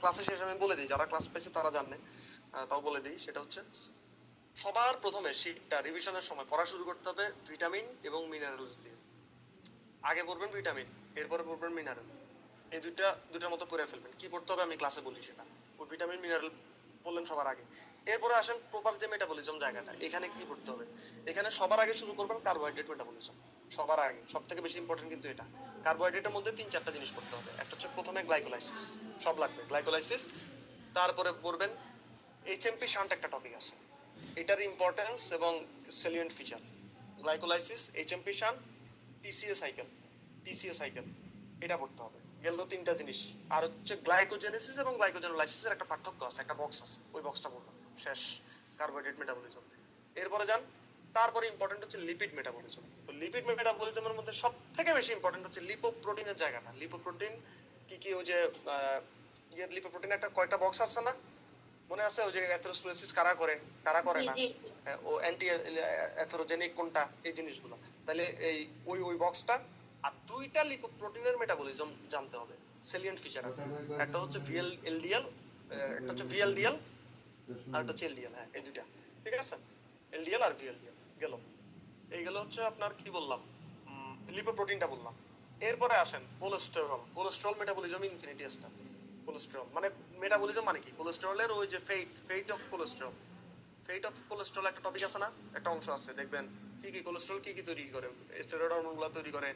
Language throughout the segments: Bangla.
ক্লাসে শেষে আমি বলে দিই, যারা ক্লাস পেয়েছে তারা জানে, তাও বলে দিই। সেটা হচ্ছে সবার প্রথমে শীটটা রিভিশনের সময় পড়া শুরু করতে হবে ভিটামিন এবং মিনারেলস দিয়ে। আগে পড়বেন ভিটামিন, এরপরে পড়বেন মিনারেল। এই দুইটার মতো পড়ে ফেলবেন। কি পড়তে হবে আমি ক্লাসে বলি সেটা। ওই ভিটামিন মিনারেল বললেন সবার আগে। এরপরে আসেন প্রপার যে মেটাবলিজম জায়গাটা, এখানে কি পড়তে হবে? এখানে সবার আগে শুরু করবেন কার্বোহাইড্রেট মেটাবলিজম। সবার আগে সব থেকে বেশি ইম্পর্টেন্ট কিন্তু এটা। কার্বোহাইড্রেটের মধ্যে 3-4টা জিনিস পড়তে হবে। একটা হচ্ছে প্রথমে গ্লাইকোলাইসিস, সব লাগবে গ্লাইকোলাইসিস। তারপরে পড়বেন এইচএমপি শান্ট, একটা টপিক আছে, এটার ইম্পর্টেন্স এবং সেলিয়েন্ট feature. Glycolysis, HMP shunt, TCA cycle, TCA cycle, এটা পড়তে হবে। গেল 3টা জিনিস। আর হচ্ছে গ্লাইকোজেনেসিস এবং গ্লাইকোজেনোলাইসিসের একটা পার্থক্য আছে, একটা বক্স আছে, ওই বক্সটা পড়বেন। শেষ কার্বোহাইড্রেট মেটাবলিজম। এরপরে যান, তারপরে ইম্পর্টেন্ট হচ্ছে লিপিড মেটাবলিজম। তো লিপিড মেটাবলিজমের মধ্যে সব থেকে বেশি ইম্পর্টেন্ট হচ্ছে লিপোপ্রোটিনের জায়গাটা। লিপোপ্রোটিন কি কি, ওই যে লিপোপ্রোটিন একটা কয়টা বক্স আছে না, মনে আছে? ওই যে অ্যাথেরোস্ক্লেরোসিস কারা করে, কারা করে না, ও অ্যান্টি অ্যাথেরোজেনিক কোনটা, এই জিনিসগুলো। তাহলে এই ওই ওই বক্সটা। আর 2টা লিপোপ্রোটিনের মেটাবলিজম জানতে হবে, সেলিয়েন্ট ফিচার। একটা হচ্ছে ভিএলডিএল, একটা হচ্ছে ভিএলডিএল, আর একটা হচ্ছে এলডিএল। হ্যাঁ, এই দুইটা, ঠিক আছে? এলডিএল আর ভিএলডিএল গেল। এই গেল হচ্ছে আপনার কি বললাম, লিপোপ্রোটিনটা বললাম। এরপরে আসেন cholesterol. Cholesterol metabolism infinity star. Cholesterol মানে মেটাবলিজম মানে কি? কোলেস্টেরলের ওই যে fate of cholesterol, fate of cholesterol একটা টপিক আছে না, একটা অংশ আছে, দেখবেন কি কি কোলেস্টেরল কি কি তৈরি করে। স্টেরয়েড হরমোনগুলো তৈরি করে,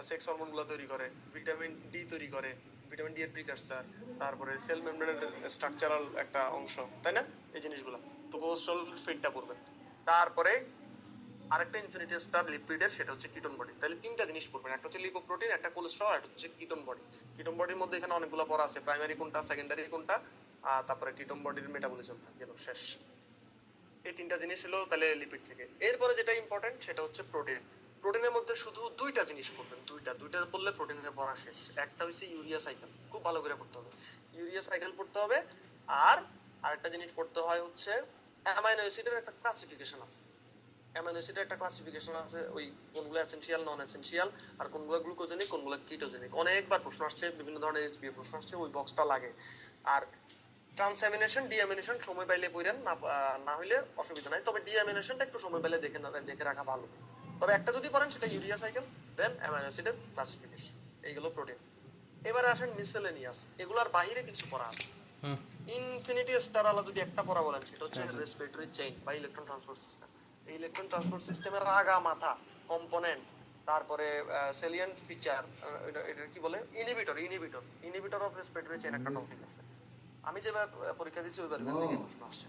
সেক্স হরমোনগুলো তৈরি করে, ভিটামিন ডি তৈরি করে, ভিটামিন ডি এর প্রিকারসার, তারপরে সেল মেমব্রেনের স্ট্রাকচারাল একটা অংশ, তাই না? এই জিনিসগুলো। তো কোলেস্টেরল ফেটটা পড়বেন। তারপরে আরেকটা ইনফিনিটি স্টার লিপিডের, সেটা হচ্ছে কিটোন বডি। তাহলে 3টা জিনিস পড়বেন, একটা হচ্ছে লিপোপ্রোটিন, একটা কোলেস্টেরল, আর একটা হচ্ছে কিটোন বডি। কিটোন বডির মধ্যে এখানে অনেকগুলো পড়া আছে, প্রাইমারি কোনটা, সেকেন্ডারি কোনটা, তারপরে কিটোন বডির মেটাবলিজম গেল। শেষ। এই 3টা জিনিস হলো তাহলে লিপিড থেকে। এরপরে যেটা ইম্পর্টেন্ট সেটা হচ্ছে প্রোটিন। প্রোটিনের মধ্যে শুধু 2টা জিনিস পড়বেন, দুইটা পড়লে প্রোটিনের পড়া শেষ। একটা হচ্ছে ইউরিয়া সাইকেল, খুব ভালো করে পড়তে হবে। ইউরিয়া সাইকেল পড়তে হবে। আর আরেকটা জিনিস পড়তে হয় হচ্ছে অ্যামাইনো অ্যাসিডের একটা ক্লাসিফিকেশন আছে। অ্যামাইনো অ্যাসিডের একটা ক্লাসিফিকেশন আছে, ওই কোনগুলো এসেনশিয়াল, নন এসেনশিয়াল, আর কোনগুলো গ্লুকোজেনিক, কোনগুলো কিটোজেনিক। অনেকবার প্রশ্ন আসছে, বিভিন্ন ধরনের এসবিএ প্রশ্ন আসছে, ওই বক্সটা লাগে। আর ট্রান্সঅ্যামিনেশন, ডিঅ্যামিনেশন সময় পাইলে পড়েন, না না হইলে অসুবিধা নাই। তবে ডিঅ্যামিনেশনটা একটু সময় পাইলে দেখে রাখা ভালো। তবে একটা যদি পড়েন সেটা ইউরিয়া সাইকেল, দেন অ্যামাইনো অ্যাসিডের ক্লাসিফিকেশন। এইগুলো প্রোটিন। এবারে আসেন মিসেলেনিয়াস, এগুলার বাইরে কিছু পড়া আছে। ইনফিনিটি স্টার আলা যদি একটা পড়া বলেন, সেটা হচ্ছে রেসপিরেটরি চেইন বা ইলেকট্রন ট্রান্সপোর্ট সিস্টেম। এই ইলেকট্রন ট্রান্সপোর্ট সিস্টেমের আগা মাথা, কম্পোনেন্ট, তারপরে সেলিয়েন্ট ফিচার, এটা কি বলে, ইনহিবিটর অফ রেসপিরেটরি চেইন একটা টপিক আছে। আমি যেবার পরীক্ষা দিচ্ছি ওইবার এখান থেকে প্রশ্ন আসছে।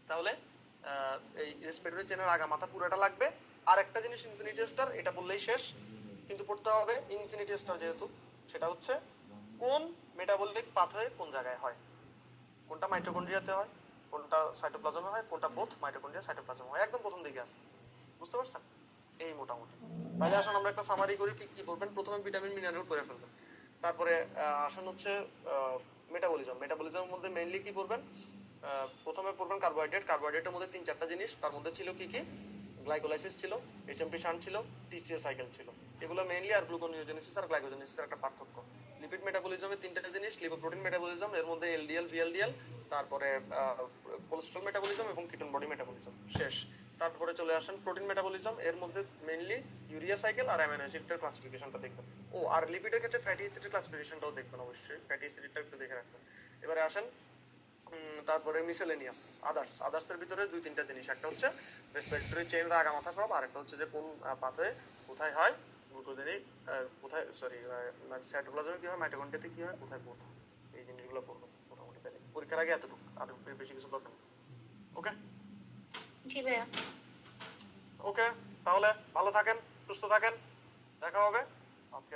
তাহলে এই রেসপিরেটরি চেনের আগা মাথা পুরোটা লাগবে। আর একটা জিনিস ইনফিনিটি স্টার, এটা বললেই শেষ, কিন্তু পড়তে হবে ইনফিনিটি স্টার যেহেতু, সেটা হচ্ছে কোন মেটাবলিক পাথওয়ে কোন জায়গায় হয়, কোনটা মাইটোকন্ড্রিয়াতে হয়, কোনটা সাইটোপ্লাজমে হয়, কোনটা বোথ মাইটোকন্ড্রিয়া সাইটোপ্লাজমে হয়, একদম প্রথম দিকে আছে। বুঝতে পারছেন? এই মোটামুটি। তাহলে আসুন আমরা একটা সামারি করি কি কি পড়বেন। প্রথমে ভিটামিন মিনারেল পড়ে ফেলবেন। তারপরে আসুন হচ্ছে মেটাবলিজম। মেটাবলিজমের মধ্যে মেইনলি কি পড়বেন? প্রথমে পড়বেন কার্বোহাইড্রেট। কার্বোহাইড্রেটের মধ্যে 3-4টা জিনিস, তার মধ্যে ছিল কি কি, গ্লাইকোলাইসিস ছিল, এইচএমপি শান্ট ছিল, টিসিএ সাইকেল ছিল, এগুলো মেইনলি। আর গ্লুকোনিওজেনেসিস আর গ্লাইকোজেনেসিসের একটা পার্থক্য। লিপিড মেটাবলিজমে 3টা জিনিস, লিপোপ্রোটিন মেটাবলিজম, এর মধ্যে এলডিএল, ভিএলডিএল, তারপরে কোলেস্টেরল মেটাবলিজম এবং কিটোন বডি মেটাবলিজম। শেষ। তারপরে চলে আসেন প্রোটিন মেটাবলিজম, এর মধ্যে মেইনলি ইউরিয়া সাইকেল আর অ্যামাইনো অ্যাসিডের ক্লাসিফিকেশনটা দেখবেন। ও আর লিপিডের ক্ষেত্রে ফ্যাটি অ্যাসিডের ক্লাসিফিকেশনটাও দেখবেন অবশ্যই, ফ্যাটি অ্যাসিডটা একটু দেখে রাখবেন। এবারে আসেন তারপরে মিসেলেনিয়াস, আদার্স এর ভিতরে 2-3টা জিনিস, একটা হচ্ছে রেসপিরেটরি চেইনের আগা মাথা সব, আর একটা হচ্ছে যে কোন পাথওয়ে কোথায় হয়, গ্লুকোজেনিক কোথায়, সরি, সাইটোপ্লাজমে কি হয়, মাইটোকন্ড্রিয়াতে কি হয়, কোথায় বোথ হয়। এই জিনিসগুলো পড়বেন মোটামুটি। তাহলে পরীক্ষার আগে এতটুকু, আর বেশি কিছু দরকার নেই। ওকে, জি ভাইয়া। ওকে, তাহলে ভালো থাকেন, সুস্থ থাকেন, দেখা হবে আজকে।